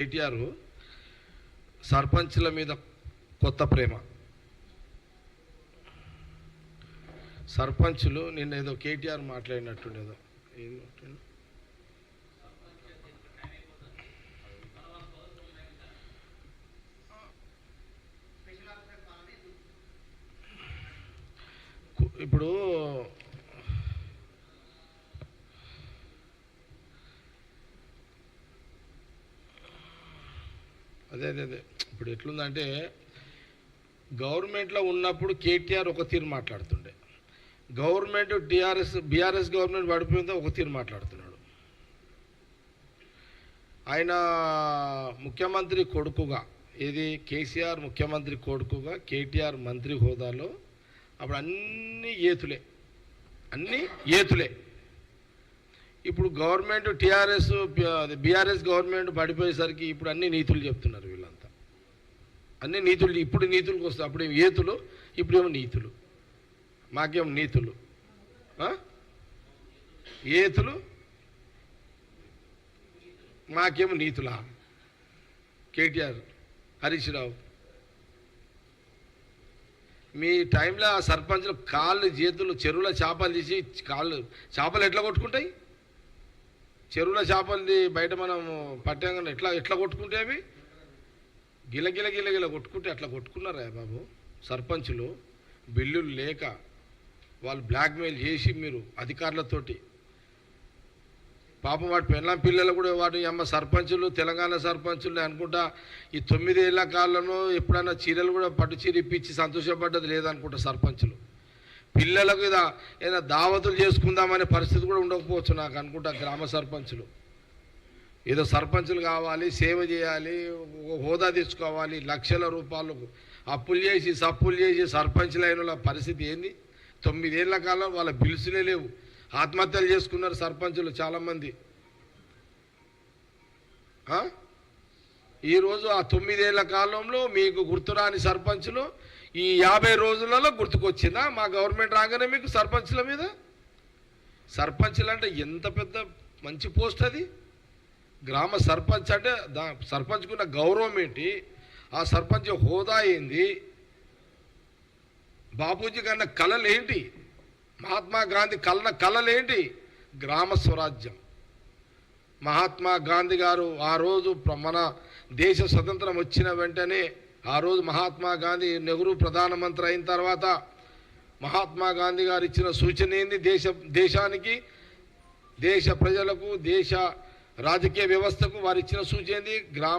కేటీఆర్ సర్పంచ్ల మీద కొత్త ప్రేమ. సర్పంచులు నిన్న ఏదో కేటీఆర్ మాట్లాడినట్టుండేదో ఏం మాట్లాడు, ఇప్పుడు అదే అదే అదే ఇప్పుడు ఎట్లుందంటే గవర్నమెంట్లో ఉన్నప్పుడు కేటీఆర్ ఒక తీరు మాట్లాడుతుండే, గవర్నమెంట్ బీఆర్ఎస్ గవర్నమెంట్ పడిపోయిందో ఒక తీరు మాట్లాడుతున్నాడు. ఆయన ముఖ్యమంత్రి కొడుకుగా, ఏది కేసీఆర్ ముఖ్యమంత్రి కొడుకుగా కేటీఆర్ మంత్రి హోదాలో అప్పుడు అన్నీ ఏతులే. ఇప్పుడు గవర్నమెంట్ బీఆర్ఎస్ గవర్నమెంట్ పడిపోయేసరికి ఇప్పుడు అన్ని నీతులు చెప్తున్నారు వీళ్ళంతా. అన్ని నీతులు, ఇప్పుడు నీతులకు వస్తాయి. అప్పుడు ఏతులు, ఇప్పుడేమో నీతులు. మాకేమో నీతులు, ఏతులు, మాకేమో నీతులా? కేటీఆర్, హరీష్ రావు మీ టైంలో ఆ సర్పంచ్లు కాళ్ళు చేతులు చెరువుల చేపలు తీసి చేపలు ఎట్లా కొట్టుకుంటాయి? చెరువుల చేపలది బయట మనం పట్టాంగా ఎట్లా కొట్టుకుంటే అవి గిలగిల కొట్టుకుంటే అట్లా కొట్టుకున్నారా బాబు? సర్పంచులు బిల్లులు లేక వాళ్ళు బ్లాక్మెయిల్ చేసి మీరు అధికారులతోటి, పాపం వాటి పెళ్ళం పిల్లలు కూడా వాటి అమ్మ సర్పంచులు, తెలంగాణ సర్పంచులు అనుకుంటా ఈ 9 ఏళ్ల కాలంలో ఎప్పుడైనా చీరలు కూడా పట్టు చీర ఇప్పించి సంతోషపడ్డది లేదనుకుంటా. సర్పంచులు పిల్లలకు ఏదైనా దావతులు చేసుకుందామనే పరిస్థితి కూడా ఉండకపోవచ్చు నాకు అనుకుంటా. గ్రామ సర్పంచులు ఏదో సర్పంచులు కావాలి, సేవ చేయాలి, హోదా తెచ్చుకోవాలి, లక్షల రూపాయలు అప్పులు చేసి సప్పులు చేసి సర్పంచులు అయిన పరిస్థితి ఏంది? 9 ఏళ్ల కాలం వాళ్ళ బిల్సులే లేవు, ఆత్మహత్యలు చేసుకున్నారు సర్పంచులు చాలామంది. ఈరోజు ఆ 9 ఏళ్ల కాలంలో మీకు గుర్తురాని సర్పంచులు ఈ 50 రోజులలో గుర్తుకొచ్చిందా మా గవర్నమెంట్ రాగానే మీకు సర్పంచుల మీద? సర్పంచులు అంటే ఎంత పెద్ద మంచి పోస్ట్ అది. గ్రామ సర్పంచ్ అంటే సర్పంచ్కున్న గౌరవం ఏంటి? ఆ సర్పంచ్ హోదా ఏంది? బాపూజీ కన్నా కళలు ఏంటి? మహాత్మా గాంధీ కళలేంటి? గ్రామ స్వరాజ్యం. మహాత్మా గాంధీ గారు ఆ రోజు మన దేశ స్వతంత్రం వచ్చిన వెంటనే, ఆ రోజు మహాత్మా గాంధీ, నెహ్రూ ప్రధానమంత్రి అయిన తర్వాత మహాత్మా గాంధీ గారు ఇచ్చిన సూచన ఏంది? దేశానికి, దేశ ప్రజలకు, దేశ రాజకీయ వ్యవస్థకు వారు ఇచ్చిన సూచన ఏంది? గ్రామ